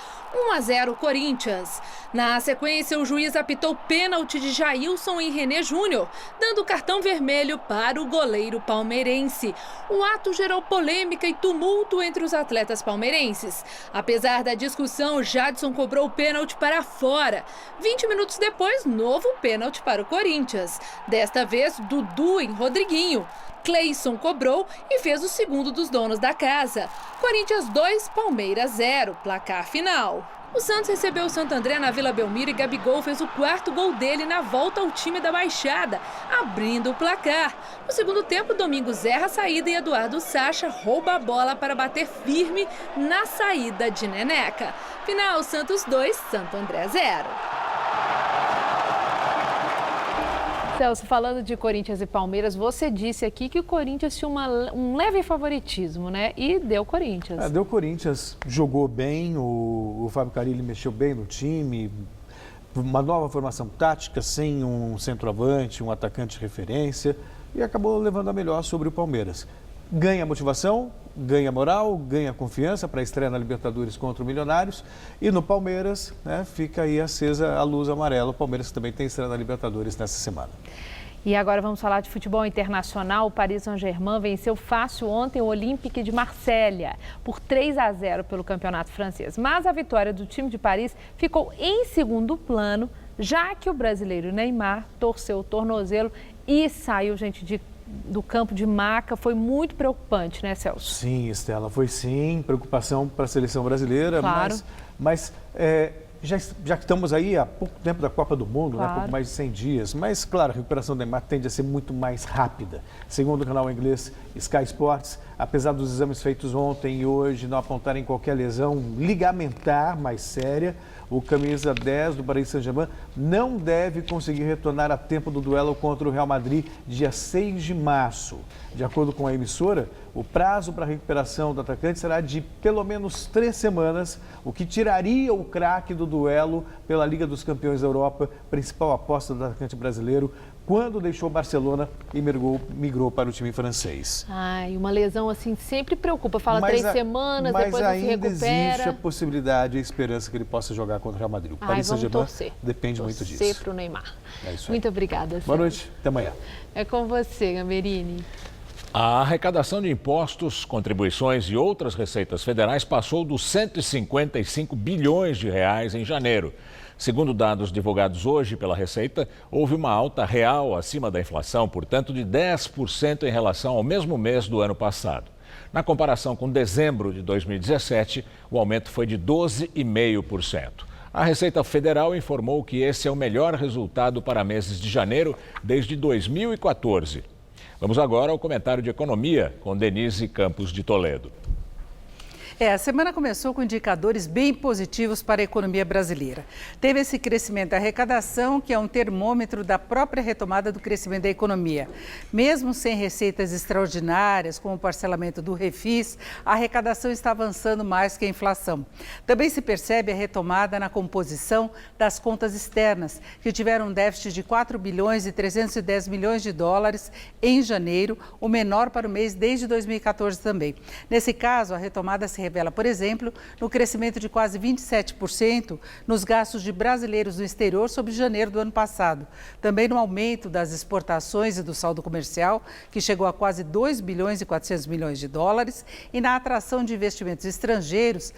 1-0 Corinthians. Na sequência, o juiz apitou pênalti de Jailson e René Júnior, dando cartão vermelho para o goleiro palmeirense. O ato gerou polêmica e tumulto entre os atletas palmeirenses. Apesar da discussão, Jadson cobrou o pênalti para fora. 20 minutos depois, novo pênalti para o Corinthians. Desta vez, Dudu em Rodriguinho. Cleison cobrou e fez o segundo dos donos da casa. Corinthians 2, Palmeiras 0, placar final. O Santos recebeu o Santo André na Vila Belmiro e Gabigol fez o 4º gol dele na volta ao time da Baixada, abrindo o placar. No segundo tempo, Domingos erra a saída e Eduardo Sacha rouba a bola para bater firme na saída de Neneca. Final, Santos 2, Santo André 0. Celso, falando de Corinthians e Palmeiras, você disse aqui que o Corinthians tinha um leve favoritismo, né? E deu Corinthians. Deu Corinthians, jogou bem, o Fábio Carille mexeu bem no time, uma nova formação tática, sem um centroavante, um atacante de referência, e acabou levando a melhor sobre o Palmeiras. Ganha motivação, ganha moral, ganha confiança para a estreia na Libertadores contra o Milionários. E no Palmeiras, né, fica aí acesa a luz amarela. O Palmeiras também tem estreia na Libertadores nessa semana. E agora vamos falar de futebol internacional. O Paris Saint-Germain venceu fácil ontem o Olympique de Marselha por 3-0 pelo campeonato francês. Mas a vitória do time de Paris ficou em segundo plano, já que o brasileiro Neymar torceu o tornozelo e saiu, gente, de do campo de Maca foi muito preocupante, né, Celso? Sim, Estela, foi sim, preocupação para a seleção brasileira, claro. mas já que estamos aí há pouco tempo da Copa do Mundo, claro. Pouco mais de 100 dias, mas claro, a recuperação do Neymar tende a ser muito mais rápida. Segundo o canal inglês Sky Sports, apesar dos exames feitos ontem e hoje não apontarem qualquer lesão ligamentar mais séria, o camisa 10 do Paris Saint-Germain não deve conseguir retornar a tempo do duelo contra o Real Madrid, dia 6 de março. De acordo com a emissora, o prazo para a recuperação do atacante será de pelo menos 3 semanas, o que tiraria o craque do duelo pela Liga dos Campeões da Europa, principal aposta do atacante brasileiro, quando deixou o Barcelona e migrou para o time francês. Ai, uma lesão assim sempre preocupa. Fala 3 semanas, depois não se recupera. Mas ainda existe a possibilidade e a esperança que ele possa jogar contra o Real Madrid. O Paris Saint-Germain depende muito disso. Torcer para o Neymar. É isso aí. Muito obrigada. Boa noite, até amanhã. É com você, Gamberini. A arrecadação de impostos, contribuições e outras receitas federais passou dos 155 bilhões de reais em janeiro. Segundo dados divulgados hoje pela Receita, houve uma alta real acima da inflação, portanto, de 10% em relação ao mesmo mês do ano passado. Na comparação com dezembro de 2017, o aumento foi de 12,5%. A Receita Federal informou que esse é o melhor resultado para meses de janeiro desde 2014. Vamos agora ao comentário de economia com Denise Campos de Toledo. A semana começou com indicadores bem positivos para a economia brasileira. Teve esse crescimento da arrecadação, que é um termômetro da própria retomada do crescimento da economia. Mesmo sem receitas extraordinárias, como o parcelamento do Refis, a arrecadação está avançando mais que a inflação. Também se percebe a retomada na composição das contas externas, que tiveram um déficit de 4 bilhões e 310 milhões de dólares em janeiro, o menor para o mês desde 2014 também. Nesse caso, a retomada se revela, por exemplo, no crescimento de quase 27% nos gastos de brasileiros no exterior sobre janeiro do ano passado. Também no aumento das exportações e do saldo comercial, que chegou a quase 2 bilhões e 400 milhões de dólares, e na atração de investimentos estrangeiros,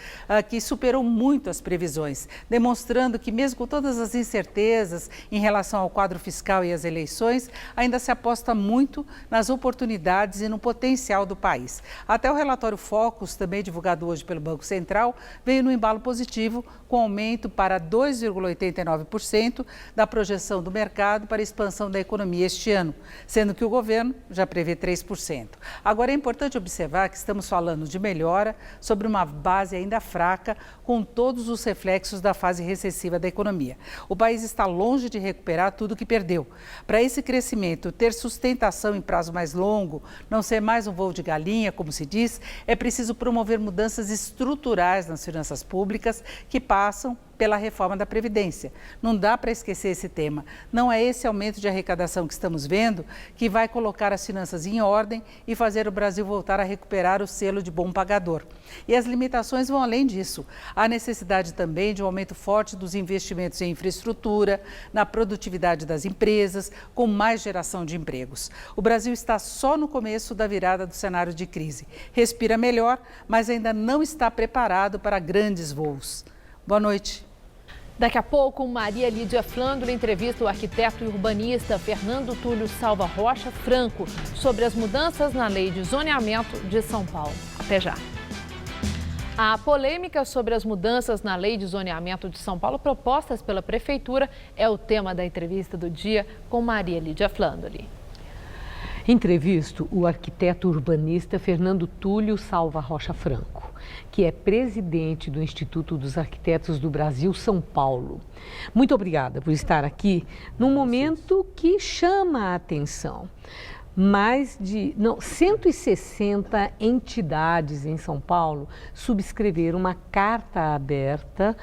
que superou muito as previsões, demonstrando que mesmo com todas as incertezas em relação ao quadro fiscal e às eleições, ainda se aposta muito nas oportunidades e no potencial do país. Até o relatório Focus, também divulgado hoje pelo Banco Central, veio no embalo positivo, com aumento para 2,89% da projeção do mercado para a expansão da economia este ano, sendo que o governo já prevê 3%. Agora é importante observar que estamos falando de melhora sobre uma base ainda fraca, com todos os reflexos da fase recessiva da economia. O país está longe de recuperar tudo que perdeu. Para esse crescimento ter sustentação em prazo mais longo, não ser mais um voo de galinha, como se diz, é preciso promover mudanças estruturais nas finanças públicas que passam pela reforma da Previdência. Não dá para esquecer esse tema. Não é esse aumento de arrecadação que estamos vendo que vai colocar as finanças em ordem e fazer o Brasil voltar a recuperar o selo de bom pagador. E as limitações vão além disso. Há necessidade também de um aumento forte dos investimentos em infraestrutura, na produtividade das empresas, com mais geração de empregos. O Brasil está só no começo da virada do cenário de crise. Respira melhor, mas ainda não está preparado para grandes voos. Boa noite. Daqui a pouco, Maria Lídia Flândula entrevista o arquiteto e urbanista Fernando Túlio Salva Rocha Franco sobre as mudanças na lei de zoneamento de São Paulo. Até já. A polêmica sobre as mudanças na lei de zoneamento de São Paulo propostas pela Prefeitura é o tema da entrevista do dia com Maria Lídia Flândula. Entrevisto o arquiteto urbanista Fernando Túlio Salva Rocha Franco, que é presidente do Instituto dos Arquitetos do Brasil, São Paulo. Muito obrigada por estar aqui num momento que chama a atenção. Mais de 160 entidades em São Paulo subscreveram uma carta aberta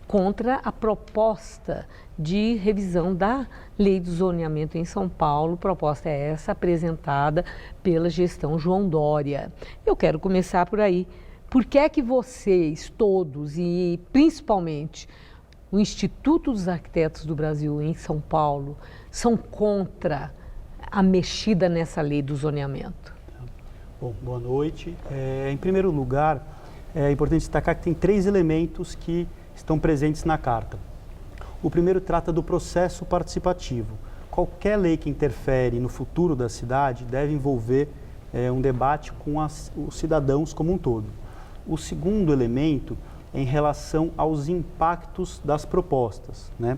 contra a proposta de revisão da Lei do Zoneamento em São Paulo. Proposta é essa apresentada pela gestão João Dória. Eu quero começar por aí. Por que é que vocês todos e principalmente o Instituto dos Arquitetos do Brasil em São Paulo são contra a mexida nessa lei do zoneamento? Bom, boa noite. Em primeiro lugar, é importante destacar que tem 3 elementos que estão presentes na carta. O primeiro trata do processo participativo. qualquer lei que interfere no futuro da cidade deve envolver um debate com os cidadãos como um todo. O segundo elemento é em relação aos impactos das propostas, né?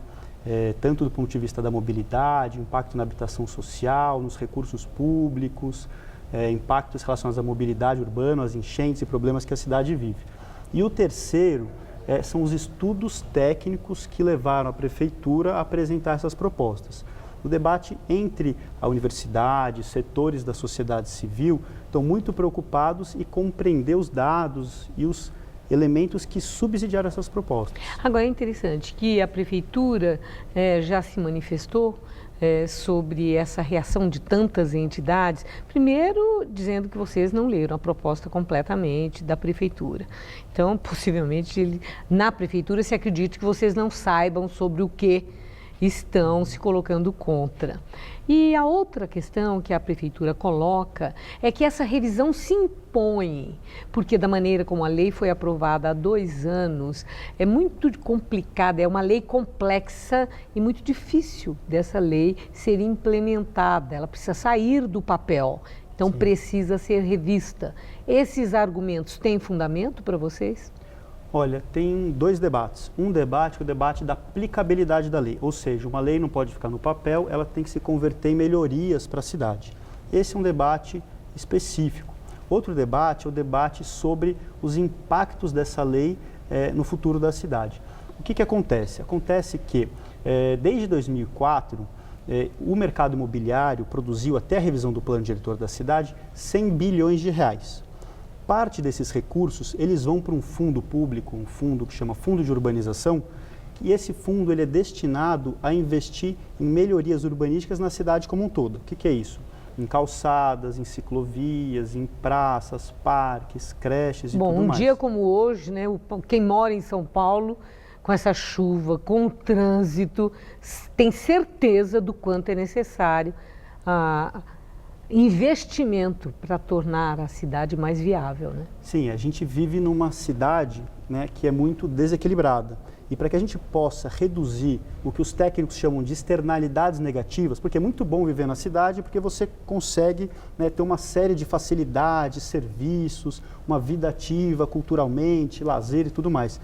Tanto do ponto de vista da mobilidade, impacto na habitação social, nos recursos públicos, impactos relacionados à mobilidade urbana, às enchentes e problemas que a cidade vive. E o terceiro são os estudos técnicos que levaram a Prefeitura a apresentar essas propostas. O debate entre a universidade, setores da sociedade civil estão muito preocupados em compreender os dados e os elementos que subsidiaram essas propostas. Agora é interessante que a Prefeitura já se manifestou sobre essa reação de tantas entidades, primeiro dizendo que vocês não leram a proposta completamente da Prefeitura. Então, possivelmente, na Prefeitura se acredite que vocês não saibam sobre o que estão se colocando contra. E a outra questão que a Prefeitura coloca é que essa revisão se impõe, porque da maneira como a lei foi aprovada há 2 anos, é muito complicada, é uma lei complexa e muito difícil dessa lei ser implementada, ela precisa sair do papel, então precisa ser revista. Esses argumentos têm fundamento para vocês? Olha, tem 2 debates. Um debate é o debate da aplicabilidade da lei, ou seja, uma lei não pode ficar no papel, ela tem que se converter em melhorias para a cidade. Esse é um debate específico. Outro debate é o debate sobre os impactos dessa lei no futuro da cidade. O que acontece? Acontece que, desde 2004, o mercado imobiliário produziu, até a revisão do plano diretor da cidade, 100 bilhões de reais. Parte desses recursos, eles vão para um fundo público, um fundo que chama Fundo de Urbanização, e esse fundo ele é destinado a investir em melhorias urbanísticas na cidade como um todo. O que é isso? Em calçadas, em ciclovias, em praças, parques, creches e tudo mais. Bom, um dia como hoje, né, quem mora em São Paulo, com essa chuva, com o trânsito, tem certeza do quanto é necessário investimento para tornar a cidade mais viável, né? Sim, a gente vive numa cidade, né, que é muito desequilibrada. E para que a gente possa reduzir o que os técnicos chamam de externalidades negativas, porque é muito bom viver na cidade, porque você consegue, né, ter uma série de facilidades, serviços, uma vida ativa culturalmente, lazer e tudo mais.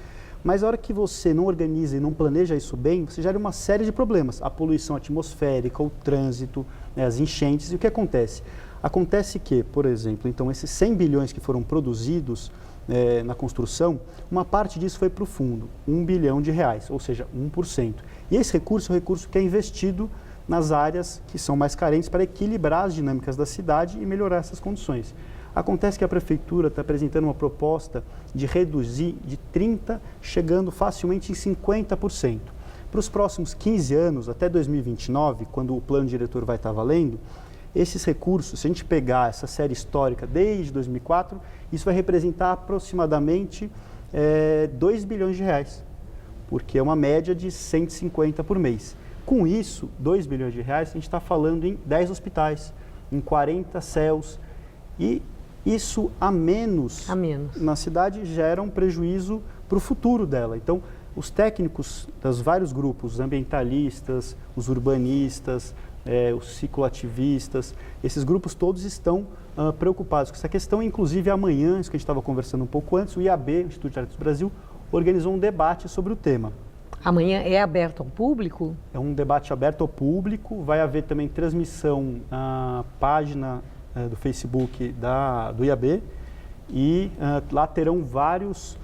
Mas a hora que você não organiza e não planeja isso bem, você gera uma série de problemas. A poluição atmosférica, o trânsito, né, as enchentes. E o que acontece? Acontece que, por exemplo, então esses 100 bilhões que foram produzidos na construção, uma parte disso foi para o fundo, 1 bilhão de reais, ou seja, 1%. E esse recurso é um recurso que é investido nas áreas que são mais carentes para equilibrar as dinâmicas da cidade e melhorar essas condições. Acontece que a Prefeitura está apresentando uma proposta de reduzir de 30%, chegando facilmente em 50%. Para os próximos 15 anos, até 2029, quando o plano diretor vai estar valendo, esses recursos, se a gente pegar essa série histórica desde 2004, isso vai representar aproximadamente 2 bilhões de reais, porque é uma média de 150 por mês. Com isso, 2 bilhões de reais, a gente está falando em 10 hospitais, em 40 CELs, e isso a menos na cidade gera um prejuízo para o futuro dela. Então, os técnicos dos vários grupos, os ambientalistas, os urbanistas, os cicloativistas, esses grupos todos estão preocupados com essa questão. Inclusive, amanhã, isso que a gente estava conversando um pouco antes, o IAB, o Instituto de Artes do Brasil, organizou um debate sobre o tema. Amanhã é aberto ao público? É um debate aberto ao público, vai haver também transmissão na página do Facebook do IAB e lá terão vários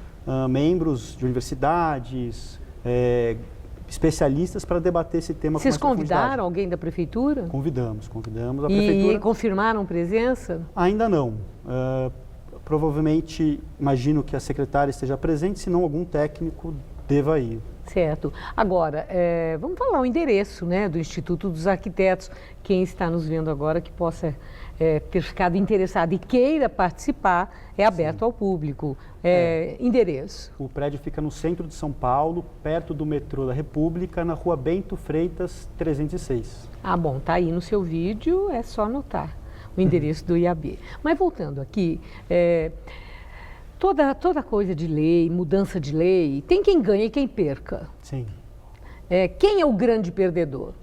membros de universidades, especialistas para debater esse tema. Vocês convidaram alguém da Prefeitura? Convidamos a Prefeitura. E confirmaram presença? Ainda não. Provavelmente, imagino que a secretária esteja presente, se não algum técnico deva ir. Certo. Agora, vamos falar o endereço, né, do Instituto dos Arquitetos. Quem está nos vendo agora que possa ter ficado interessado e queira participar, é aberto ao público. Endereço? O prédio fica no centro de São Paulo, perto do metrô da República, na rua Bento Freitas, 306. Ah, bom, tá aí no seu vídeo, é só anotar o endereço do IAB. Mas voltando aqui, toda coisa de lei, mudança de lei, tem quem ganha e quem perca. Sim. Quem é o grande perdedor?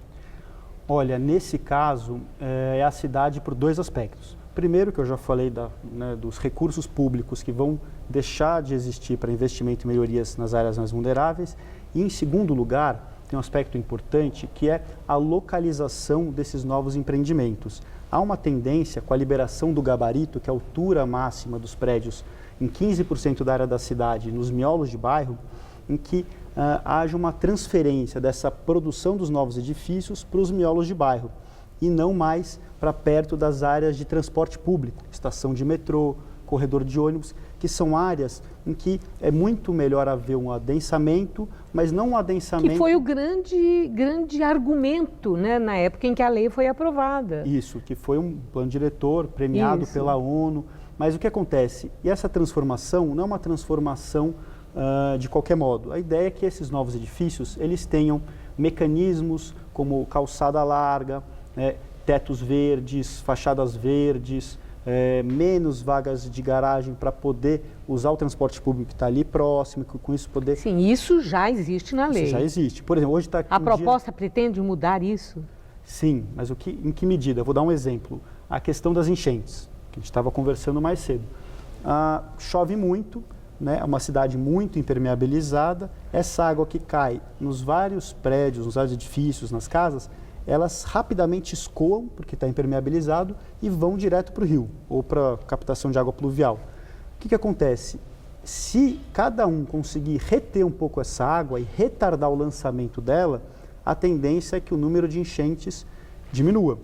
Olha, nesse caso, é a cidade por dois aspectos. Primeiro, que eu já falei dos recursos públicos que vão deixar de existir para investimento e melhorias nas áreas mais vulneráveis. E, em segundo lugar, tem um aspecto importante que é a localização desses novos empreendimentos. Há uma tendência com a liberação do gabarito, que é a altura máxima dos prédios, em 15% da área da cidade, nos miolos de bairro, em que haja uma transferência dessa produção dos novos edifícios para os miolos de bairro e não mais para perto das áreas de transporte público, estação de metrô, corredor de ônibus, que são áreas em que é muito melhor haver um adensamento, mas não um adensamento... Que foi o grande argumento, né, na época em que a lei foi aprovada. Isso, que foi um plano diretor premiado pela ONU. Mas o que acontece? E essa transformação não é uma transformação de qualquer modo. A ideia é que esses novos edifícios eles tenham mecanismos como calçada larga, tetos verdes, fachadas verdes, menos vagas de garagem para poder usar o transporte público que está ali próximo, com isso poder... Sim, isso já existe na lei. Isso já existe. Por exemplo, hoje está... A proposta pretende mudar isso? Sim, mas em que medida? Eu vou dar um exemplo. A questão das enchentes, que a gente estava conversando mais cedo. Chove muito, né? É uma cidade muito impermeabilizada. Essa água que cai nos vários prédios, nos vários edifícios, nas casas, elas rapidamente escoam, porque está impermeabilizado, e vão direto para o rio, ou para a captação de água pluvial. O que acontece? Se cada um conseguir reter um pouco essa água e retardar o lançamento dela, a tendência é que o número de enchentes diminua.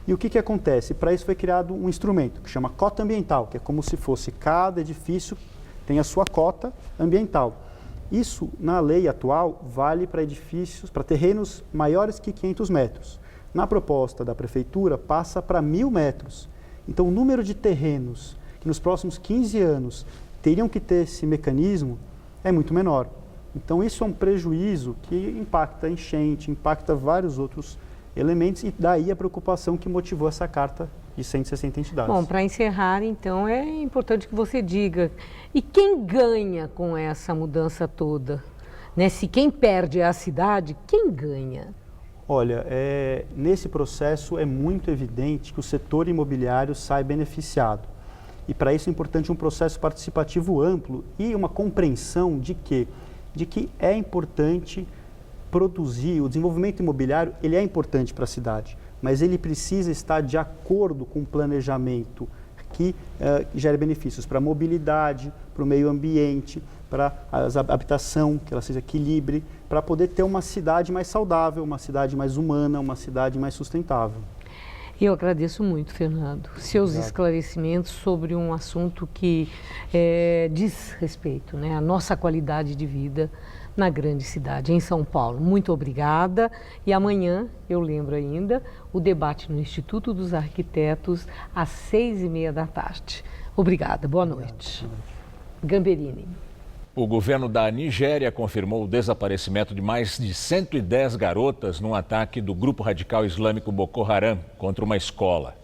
E o que acontece? Para isso foi criado um instrumento que chama cota ambiental, que é como se fosse cada edifício tem a sua cota ambiental. Isso, na lei atual, vale para edifícios, para terrenos maiores que 500 metros. Na proposta da Prefeitura, passa para 1.000 metros. Então, o número de terrenos que nos próximos 15 anos teriam que ter esse mecanismo é muito menor. Então, isso é um prejuízo que impacta a enchente, impacta vários outros elementos e daí a preocupação que motivou essa carta de 160 entidades. Bom, para encerrar, então, é importante que você diga, e quem ganha com essa mudança toda? Né? Se quem perde é a cidade, quem ganha? Olha, nesse processo é muito evidente que o setor imobiliário sai beneficiado. E para isso é importante um processo participativo amplo e uma compreensão de que é importante produzir, o desenvolvimento imobiliário ele é importante para a cidade, mas ele precisa estar de acordo com o planejamento que gere benefícios para a mobilidade, para o meio ambiente, para a habitação, que ela seja equilibre, para poder ter uma cidade mais saudável, uma cidade mais humana, uma cidade mais sustentável. Eu agradeço muito, Fernando, seus esclarecimentos sobre um assunto que diz respeito, né, à nossa qualidade de vida na grande cidade, em São Paulo. Muito obrigada. E amanhã, eu lembro ainda, o debate no Instituto dos Arquitetos, às 6h30 da tarde. Obrigada. Boa noite. Gamberini. O governo da Nigéria confirmou o desaparecimento de mais de 110 garotas num ataque do grupo radical islâmico Boko Haram contra uma escola.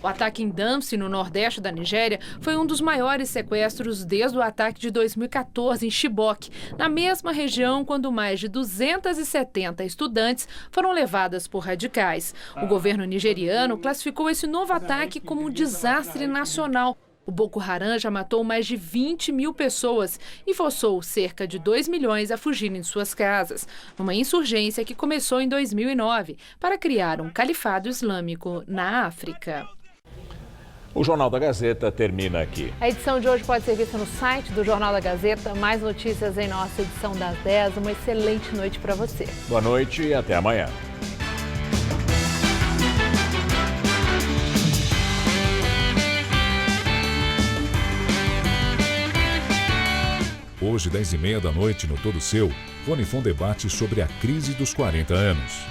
O ataque em Damsi, no nordeste da Nigéria, foi um dos maiores sequestros desde o ataque de 2014 em Chibok, na mesma região quando mais de 270 estudantes foram levadas por radicais. O governo nigeriano classificou esse novo ataque como um desastre nacional. O Boko Haram já matou mais de 20 mil pessoas e forçou cerca de 2 milhões a fugirem de suas casas, numa insurgência que começou em 2009 para criar um califado islâmico na África. O Jornal da Gazeta termina aqui. A edição de hoje pode ser vista no site do Jornal da Gazeta. Mais notícias em nossa edição das 10. Uma excelente noite para você. Boa noite e até amanhã. Hoje, 10h30 da noite, no Todo Seu, Fone Fon debate sobre a crise dos 40 anos.